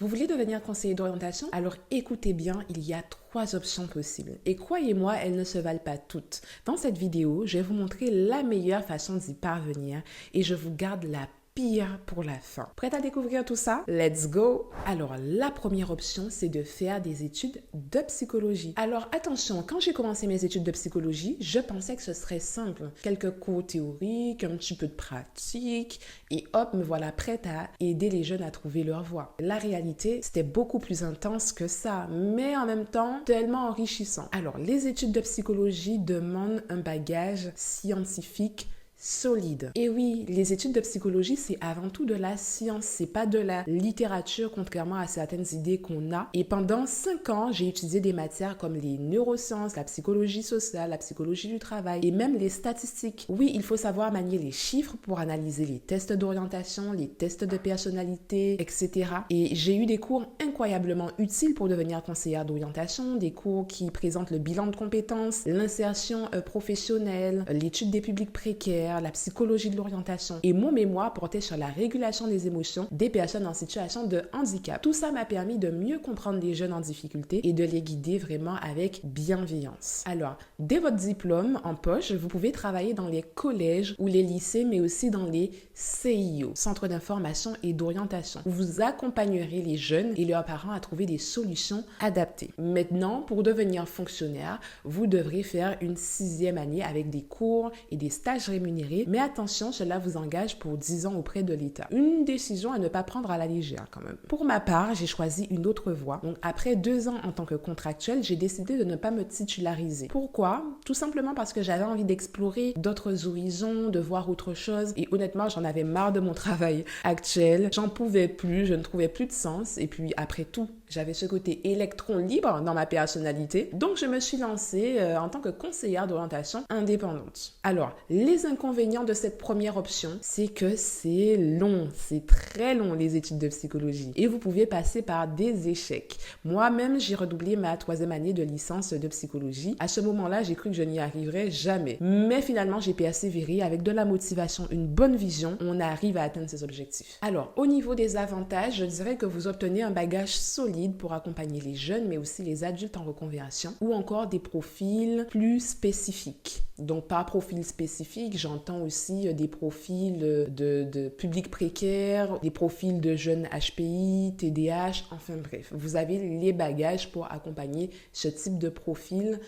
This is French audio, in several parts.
Vous voulez devenir conseiller d'orientation? Alors écoutez bien, il y a 3 options possibles. Et croyez-moi, elles ne se valent pas toutes. Dans cette vidéo, je vais vous montrer la meilleure façon d'y parvenir et je vous garde la pire pour la fin. Prête à découvrir tout ça? Let's go! Alors, la première option, c'est de faire des études de psychologie. Alors, attention, quand j'ai commencé mes études de psychologie, je pensais que ce serait simple. Quelques cours théoriques, un petit peu de pratique, et hop, me voilà prête à aider les jeunes à trouver leur voie. La réalité, c'était beaucoup plus intense que ça, mais en même temps, tellement enrichissant. Alors, les études de psychologie demandent un bagage scientifique solide. Et oui, les études de psychologie, c'est avant tout de la science, c'est pas de la littérature, contrairement à certaines idées qu'on a. Et pendant 5 ans, j'ai étudié des matières comme les neurosciences, la psychologie sociale, la psychologie du travail et même les statistiques. Oui, il faut savoir manier les chiffres pour analyser les tests d'orientation, les tests de personnalité, etc. Et j'ai eu des cours incroyablement utiles pour devenir conseillère d'orientation, des cours qui présentent le bilan de compétences, l'insertion professionnelle, l'étude des publics précaires, la psychologie de l'orientation. Et mon mémoire portait sur la régulation des émotions des personnes en situation de handicap. Tout ça m'a permis de mieux comprendre les jeunes en difficulté et de les guider vraiment avec bienveillance. Alors, dès votre diplôme en poche, vous pouvez travailler dans les collèges ou les lycées, mais aussi dans les CIO, Centres d'information et d'orientation, où vous accompagnerez les jeunes et leurs parents à trouver des solutions adaptées. Maintenant, pour devenir fonctionnaire, vous devrez faire une 6e année avec des cours et des stages rémunérés. Mais attention, cela vous engage pour 10 ans auprès de l'État. Une décision à ne pas prendre à la légère quand même. Pour ma part, j'ai choisi une autre voie. Donc après 2 ans en tant que contractuel, j'ai décidé de ne pas me titulariser. Pourquoi? Tout simplement parce que j'avais envie d'explorer d'autres horizons, de voir autre chose. Et honnêtement, j'en avais marre de mon travail actuel. J'en pouvais plus, je ne trouvais plus de sens. Et puis après tout, j'avais ce côté électron libre dans ma personnalité. Donc je me suis lancée en tant que conseillère d'orientation indépendante. Alors, les inconvénients de cette première option, c'est que c'est long, c'est très long les études de psychologie et vous pouvez passer par des échecs. Moi-même, j'ai redoublé ma 3e année de licence de psychologie. À ce moment-là, j'ai cru que je n'y arriverais jamais. Mais finalement, j'ai persévéré avec de la motivation, une bonne vision, on arrive à atteindre ses objectifs. Alors, au niveau des avantages, je dirais que vous obtenez un bagage solide pour accompagner les jeunes, mais aussi les adultes en reconversion ou encore des profils plus spécifiques. Donc, par profil spécifique, j'entends aussi des profils de publics précaires, des profils de jeunes HPI, TDAH, enfin bref. Vous avez les bagages pour accompagner ce type de profil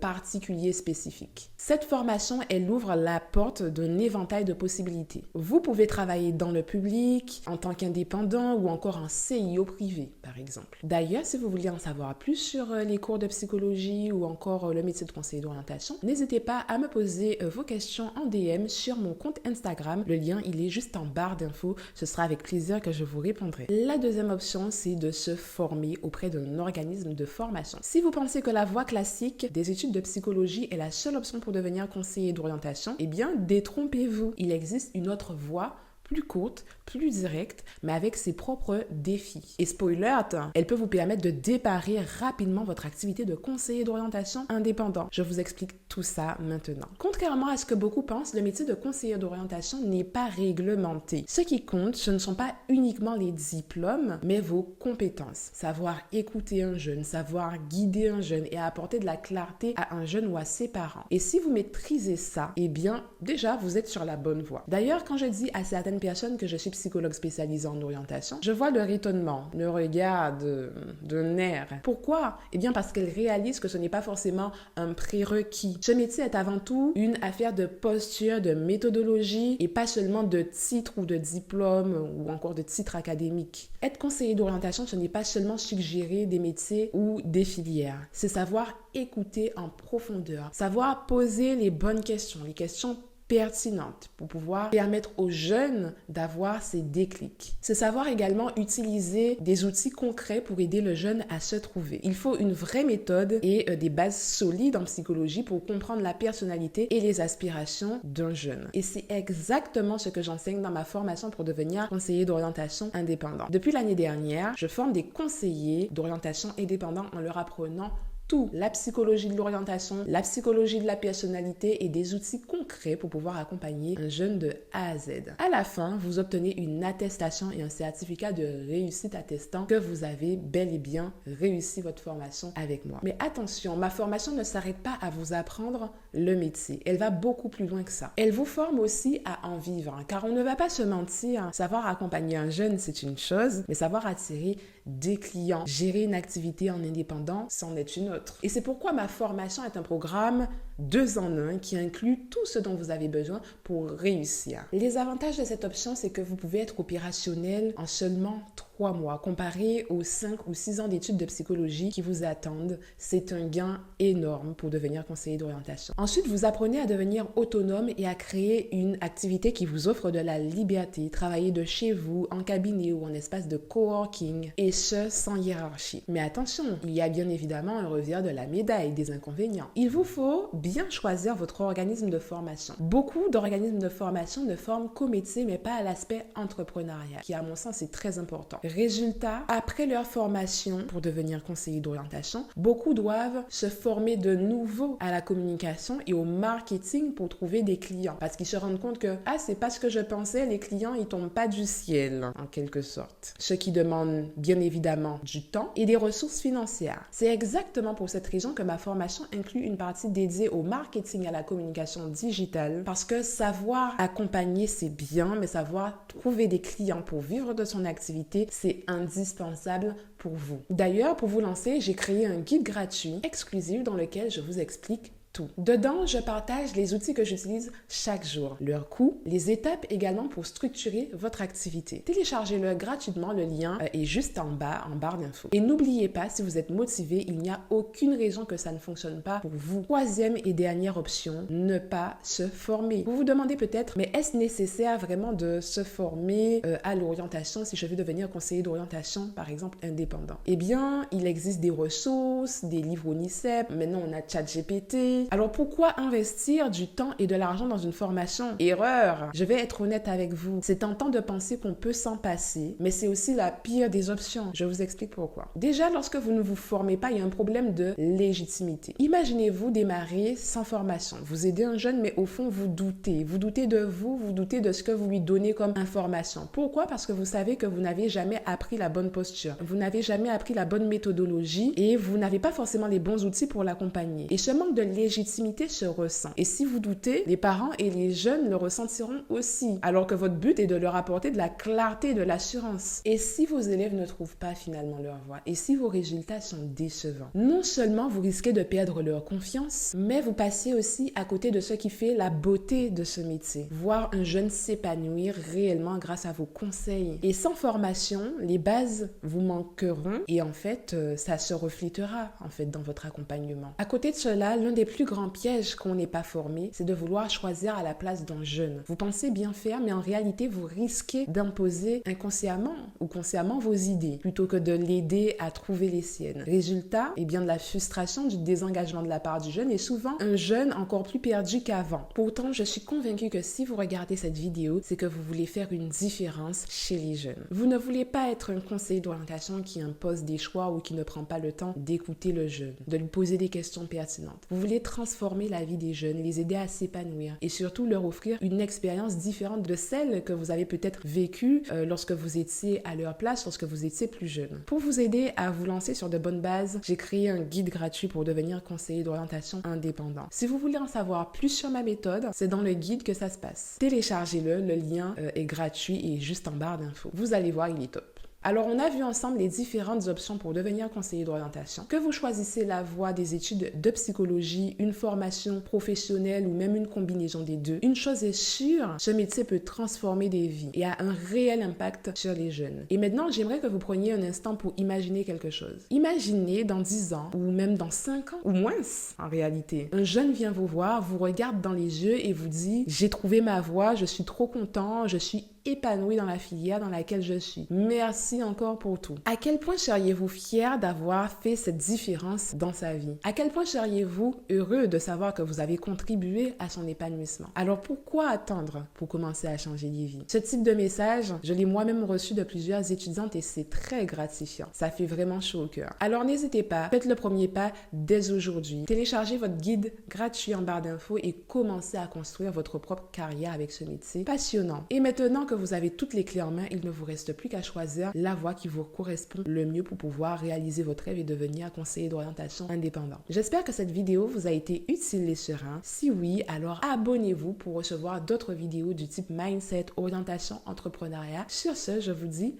particulier spécifique. Cette formation, elle ouvre la porte d'un éventail de possibilités. Vous pouvez travailler dans le public, en tant qu'indépendant ou encore en CIO privé, par exemple. D'ailleurs, si vous voulez en savoir plus sur les cours de psychologie ou encore le métier de conseiller d'orientation, n'hésitez pas à me poser vos questions en DM sur mon compte Instagram. Le lien, il est juste en barre d'infos. Ce sera avec plaisir que je vous répondrai. La 2e option, c'est de se former auprès d'un organisme de formation. Si vous pensez que la voie classique des études de psychologie est la seule option pour devenir conseiller d'orientation, eh bien, détrompez-vous. Il existe une autre voie plus courte, plus directe, mais avec ses propres défis. Et spoiler, elle peut vous permettre de démarrer rapidement votre activité de conseiller d'orientation indépendant. Je vous explique tout ça maintenant. Contrairement à ce que beaucoup pensent, le métier de conseiller d'orientation n'est pas réglementé. Ce qui compte, ce ne sont pas uniquement les diplômes, mais vos compétences. Savoir écouter un jeune, savoir guider un jeune et apporter de la clarté à un jeune ou à ses parents. Et si vous maîtrisez ça, eh bien, déjà, vous êtes sur la bonne voie. D'ailleurs, quand je dis à certaines personnes que je suis psychologue spécialisée en orientation, je vois leur étonnement, leur regard de nerfs. Pourquoi? Eh bien parce qu'elles réalisent que ce n'est pas forcément un prérequis. Ce métier est avant tout une affaire de posture, de méthodologie et pas seulement de titre ou de diplôme ou encore de titre académique. Être conseiller d'orientation, ce n'est pas seulement suggérer des métiers ou des filières. C'est savoir écouter en profondeur, savoir poser les bonnes questions, les questions pertinente pour pouvoir permettre aux jeunes d'avoir ces déclics. C'est savoir également utiliser des outils concrets pour aider le jeune à se trouver. Il faut une vraie méthode et des bases solides en psychologie pour comprendre la personnalité et les aspirations d'un jeune. Et c'est exactement ce que j'enseigne dans ma formation pour devenir conseiller d'orientation indépendant. Depuis l'année dernière, je forme des conseillers d'orientation indépendants en leur apprenant tout, la psychologie de l'orientation, la psychologie de la personnalité et des outils concrets pour pouvoir accompagner un jeune de A à Z. À la fin, vous obtenez une attestation et un certificat de réussite attestant que vous avez bel et bien réussi votre formation avec moi. Mais attention, ma formation ne s'arrête pas à vous apprendre le métier. Elle va beaucoup plus loin que ça. Elle vous forme aussi à en vivre, car on ne va pas se mentir. Savoir accompagner un jeune, c'est une chose, mais savoir attirer des clients, gérer une activité en indépendant, c'en est une autre. Et c'est pourquoi ma formation est un programme 2 en 1 qui inclut tout ce dont vous avez besoin pour réussir. Les avantages de cette option, c'est que vous pouvez être opérationnel en seulement 3 mois, comparé aux 5 ou 6 ans d'études de psychologie qui vous attendent. C'est un gain énorme pour devenir conseiller d'orientation. Ensuite, vous apprenez à devenir autonome et à créer une activité qui vous offre de la liberté, travailler de chez vous, en cabinet ou en espace de coworking, et ce, sans hiérarchie. Mais attention, il y a bien évidemment un revers de la médaille, des inconvénients. Il vous faut bien choisir votre organisme de formation. Beaucoup d'organismes de formation ne forment qu'au métier, mais pas à l'aspect entrepreneurial, qui à mon sens est très important. Résultat, après leur formation pour devenir conseiller d'orientation, beaucoup doivent se former de nouveau à la communication et au marketing pour trouver des clients. Parce qu'ils se rendent compte que, c'est pas ce que je pensais, les clients, ils tombent pas du ciel, en quelque sorte. Ce qui demande bien évidemment du temps et des ressources financières. C'est exactement pour cette raison que ma formation inclut une partie dédiée au marketing et à la communication digitale, parce que savoir accompagner, c'est bien, mais savoir trouver des clients pour vivre de son activité, c'est indispensable pour vous. D'ailleurs, pour vous lancer, j'ai créé un guide gratuit exclusif dans lequel je vous explique tout. Dedans, je partage les outils que j'utilise chaque jour, leurs coûts, les étapes également pour structurer votre activité. Téléchargez-le gratuitement, le lien est juste en bas, en barre d'infos. Et n'oubliez pas, si vous êtes motivé, il n'y a aucune raison que ça ne fonctionne pas pour vous. 3e et dernière option, ne pas se former. Vous vous demandez peut-être, mais est-ce nécessaire vraiment de se former à l'orientation si je veux devenir conseiller d'orientation, par exemple, indépendant? Eh bien, il existe des ressources, des livres ONICEP, maintenant on a ChatGPT. Alors pourquoi investir du temps et de l'argent dans une formation? Erreur! Je vais être honnête avec vous. C'est tentant de penser qu'on peut s'en passer, mais c'est aussi la pire des options. Je vous explique pourquoi. Déjà, lorsque vous ne vous formez pas, il y a un problème de légitimité. Imaginez-vous démarrer sans formation. Vous aidez un jeune, mais au fond, vous doutez. Vous doutez de vous, vous doutez de ce que vous lui donnez comme information. Pourquoi? Parce que vous savez que vous n'avez jamais appris la bonne posture. Vous n'avez jamais appris la bonne méthodologie et vous n'avez pas forcément les bons outils pour l'accompagner. Et ce manque de légitimité se ressent. Et si vous doutez, les parents et les jeunes le ressentiront aussi, alors que votre but est de leur apporter de la clarté et de l'assurance. Et si vos élèves ne trouvent pas finalement leur voie, et si vos résultats sont décevants, non seulement vous risquez de perdre leur confiance, mais vous passez aussi à côté de ce qui fait la beauté de ce métier. Voir un jeune s'épanouir réellement grâce à vos conseils. Et sans formation, les bases vous manqueront et en fait, ça se reflétera en fait dans votre accompagnement. À côté de cela, l'un des plus grands piège qu'on n'est pas formé, c'est de vouloir choisir à la place d'un jeune. Vous pensez bien faire, mais en réalité, vous risquez d'imposer inconsciemment ou consciemment vos idées, plutôt que de l'aider à trouver les siennes. Résultat, de la frustration, du désengagement de la part du jeune, et souvent un jeune encore plus perdu qu'avant. Pourtant, je suis convaincue que si vous regardez cette vidéo, c'est que vous voulez faire une différence chez les jeunes. Vous ne voulez pas être un conseiller d'orientation qui impose des choix ou qui ne prend pas le temps d'écouter le jeune, de lui poser des questions pertinentes. Vous voulez transformer la vie des jeunes, les aider à s'épanouir et surtout leur offrir une expérience différente de celle que vous avez peut-être vécue lorsque vous étiez à leur place, lorsque vous étiez plus jeune. Pour vous aider à vous lancer sur de bonnes bases, j'ai créé un guide gratuit pour devenir conseiller d'orientation indépendant. Si vous voulez en savoir plus sur ma méthode, c'est dans le guide que ça se passe. Téléchargez-le, le lien est gratuit et juste en barre d'infos. Vous allez voir, il est top. Alors, on a vu ensemble les différentes options pour devenir conseiller d'orientation. Que vous choisissez la voie des études de psychologie, une formation professionnelle ou même une combinaison des deux, une chose est sûre, ce métier peut transformer des vies et a un réel impact sur les jeunes. Et maintenant, j'aimerais que vous preniez un instant pour imaginer quelque chose. Imaginez dans 10 ans ou même dans 5 ans ou moins en réalité. Un jeune vient vous voir, vous regarde dans les yeux et vous dit « J'ai trouvé ma voie, je suis trop content, je suis épanouie dans la filière dans laquelle je suis. Merci encore pour tout. À quel point seriez-vous fier d'avoir fait cette différence dans sa vie? À quel point seriez-vous heureux de savoir que vous avez contribué à son épanouissement? Alors pourquoi attendre pour commencer à changer les vies? Ce type de message, je l'ai moi-même reçu de plusieurs étudiantes et c'est très gratifiant. Ça fait vraiment chaud au cœur. Alors n'hésitez pas, faites le premier pas dès aujourd'hui. Téléchargez votre guide gratuit en barre d'infos et commencez à construire votre propre carrière avec ce métier passionnant. Et maintenant que vous avez toutes les clés en main, il ne vous reste plus qu'à choisir la voie qui vous correspond le mieux pour pouvoir réaliser votre rêve et devenir conseiller d'orientation indépendant. J'espère que cette vidéo vous a été utile et serein. Si oui, alors abonnez-vous pour recevoir d'autres vidéos du type mindset, orientation, entrepreneuriat. Sur ce, je vous dis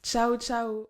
ciao, ciao!